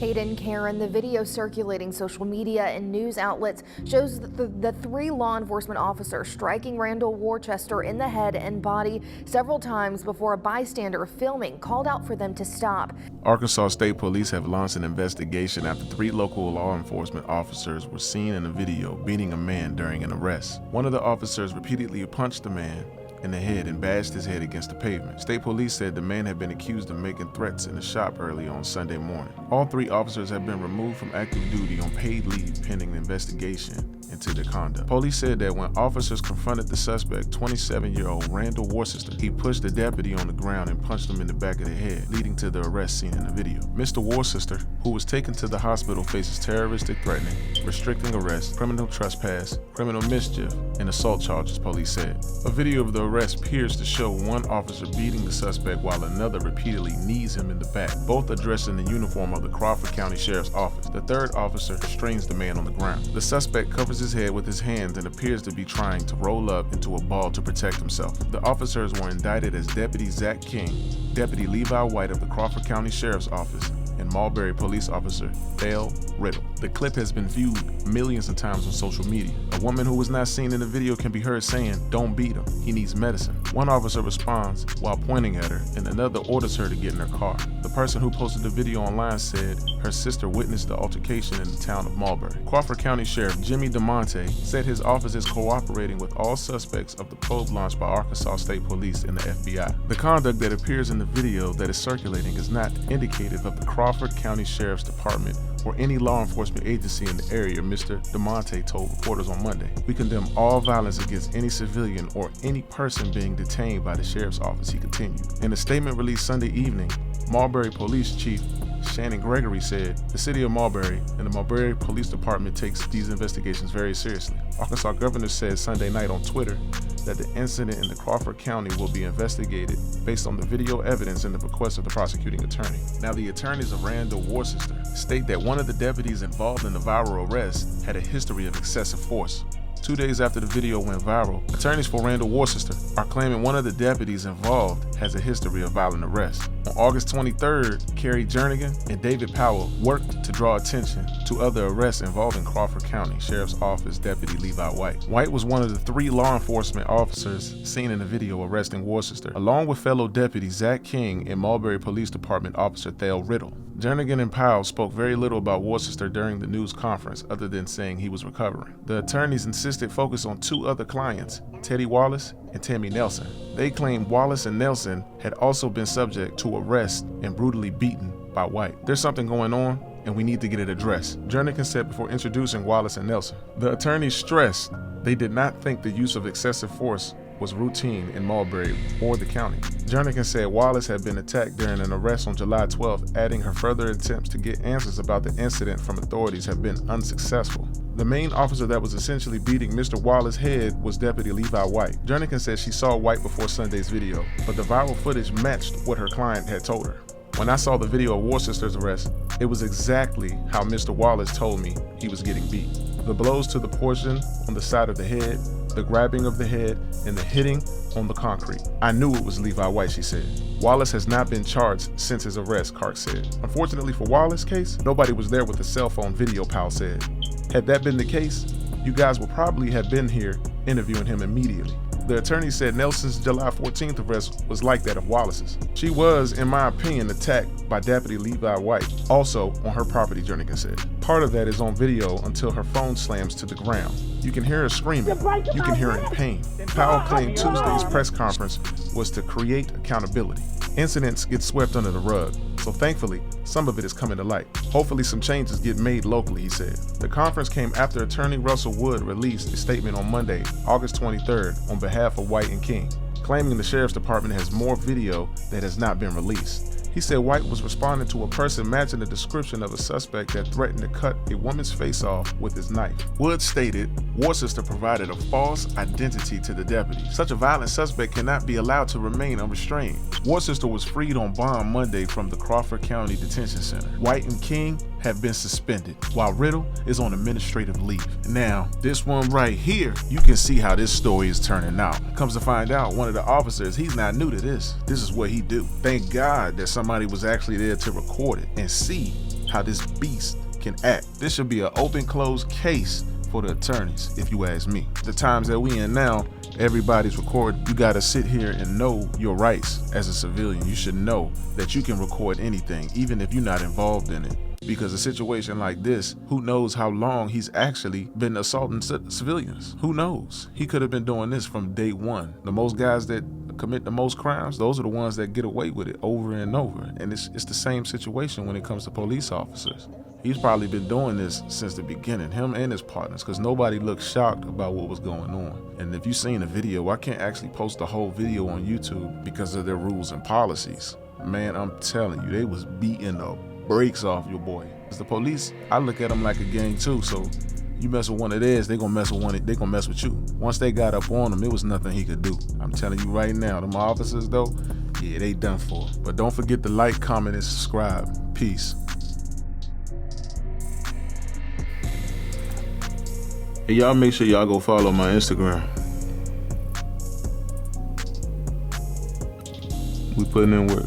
Hayden Karen, the video circulating social media and news outlets shows the three law enforcement officers striking Randall Worcester in the head and body several times before a bystander filming called out for them to stop. Arkansas State Police have launched an investigation after three local law enforcement officers were seen in a video beating a man during an arrest. One of the officers repeatedly punched the man in the head and bashed his head against the pavement. State police said the man had been accused of making threats in the shop early on Sunday morning. All three officers have been removed from active duty on paid leave pending the investigation into their conduct. Police said that when officers confronted the suspect, 27-year-old Randall Worcester, he pushed the deputy on the ground and punched him in the back of the head, leading to the arrest seen in the video. Mr. Worcester, who was taken to the hospital, faces terroristic threatening, restricting arrest, criminal trespass, criminal mischief, and assault charges, police said. A video of the arrest appears to show one officer beating the suspect while another repeatedly knees him in the back, both dressed in the uniform of the Crawford County Sheriff's Office. The third officer restrains the man on the ground. The suspect covers his head with his hands and appears to be trying to roll up into a ball to protect himself. The officers were indicted as Deputy Zach King, Deputy Levi White of the Crawford County Sheriff's Office, and Mulberry Police Officer Thale Riddle. The clip has been viewed millions of times on social media. A woman who was not seen in the video can be heard saying, "Don't beat him, he needs medicine." One officer responds while pointing at her, and another orders her to get in her car. The person who posted the video online said her sister witnessed the altercation in the town of Mulberry. Crawford County Sheriff Jimmy DeMonte said his office is cooperating with all suspects of the probe launched by Arkansas State Police and the FBI. The conduct that appears in the video that is circulating is not indicative of the Crawford County Sheriff's Department or any law enforcement agency in the area, Mr. DeMonte told reporters on Monday. "We condemn all violence against any civilian or any person being detained by the sheriff's office," he continued. In a statement released Sunday evening, Mulberry Police Chief Shannon Gregory said, "The city of Mulberry and the Mulberry Police Department takes these investigations very seriously." Arkansas governor said Sunday night on Twitter that the incident in the Crawford County will be investigated based on the video evidence and the request of the prosecuting attorney. Now, the attorneys of Randall Worcester state that one of the deputies involved in the viral arrest had a history of excessive force. 2 days after the video went viral, attorneys for Randall Worcester are claiming one of the deputies involved has a history of violent arrest. On August 23rd, Kerry Jernigan and David Powell worked to draw attention to other arrests involving Crawford County Sheriff's Office Deputy Levi White. White was one of the three law enforcement officers seen in the video arresting Worcester, along with fellow deputy Zach King and Mulberry Police Department Officer Thale Riddle. Jernigan and Powell spoke very little about Worcester during the news conference other than saying he was recovering. The attorneys insisted focus on two other clients, Teddy Wallace and Tammy Nelson. They claimed Wallace and Nelson had also been subject to arrest and brutally beaten by White. "There's something going on, and we need to get it addressed," Jernigan said before introducing Wallace and Nelson. The attorneys stressed they did not think the use of excessive force was routine in Mulberry or the county. Jernigan said Wallace had been attacked during an arrest on July 12th, adding her further attempts to get answers about the incident from authorities have been unsuccessful. The main officer that was essentially beating Mr. Wallace's head was Deputy Levi White. Jernigan said she saw White before Sunday's video, but the viral footage matched what her client had told her. "When I saw the video of Worcester's arrest, it was exactly how Mr. Wallace told me he was getting beat. The blows to the portion on the side of the head, the grabbing of the head, and the hitting on the concrete. I knew it was Levi White," she said. Wallace has not been charged since his arrest, Clark said. "Unfortunately for Wallace's case, nobody was there with the cell phone video," Powell said. "Had that been the case, you guys would probably have been here interviewing him immediately." The attorney said Nelson's July 14th arrest was like that of Wallace's. "She was, in my opinion, attacked by Deputy Levi White, also on her property," Jernigan said. "Part of that is on video until her phone slams to the ground. You can hear her screaming. You can hear her in pain." Powell claimed Tuesday's press conference was to create accountability. Incidents get swept under the rug, so thankfully, some of it is coming to light. "Hopefully some changes get made locally," he said. The conference came after attorney Russell Wood released a statement on Monday, August 23rd, on behalf of White and King, claiming the sheriff's department has more video that has not been released. He said White was responding to a person matching the description of a suspect that threatened to cut a woman's face off with his knife. Wood stated Worcester provided a false identity to the deputy. "Such a violent suspect cannot be allowed to remain unrestrained." Worcester was freed on bond Monday from the Crawford County Detention Center. White and King have been suspended, while Riddle is on administrative leave. Now, this one right here, you can see how this story is turning out. Comes to find out, one of the officers, he's not new to this. This is what he do. Thank God that somebody was actually there to record it and see how this beast can act. This should be an open closed case for the attorneys, if you ask me. The times that we in now, everybody's recording. You gotta sit here and know your rights as a civilian. You should know that you can record anything, even if you're not involved in it. Because a situation like this, who knows how long he's actually been assaulting civilians? Who knows? He could have been doing this from day one. The most guys that commit the most crimes, those are the ones that get away with it over and over. And it's the same situation when it comes to police officers. He's probably been doing this since the beginning, him and his partners, because nobody looked shocked about what was going on. And if you've seen the video, I can't actually post the whole video on YouTube because of their rules and policies. Man, I'm telling you, they was beating the brakes off your boy. As the police, I look at them like a gang too, so you mess with one of theirs, they gonna mess with you. Once they got up on him, it was nothing he could do. I'm telling you right now, them officers though, yeah, they done for. But don't forget to like, comment, and subscribe. Peace. Hey, y'all make sure y'all go follow my Instagram. We putting in work.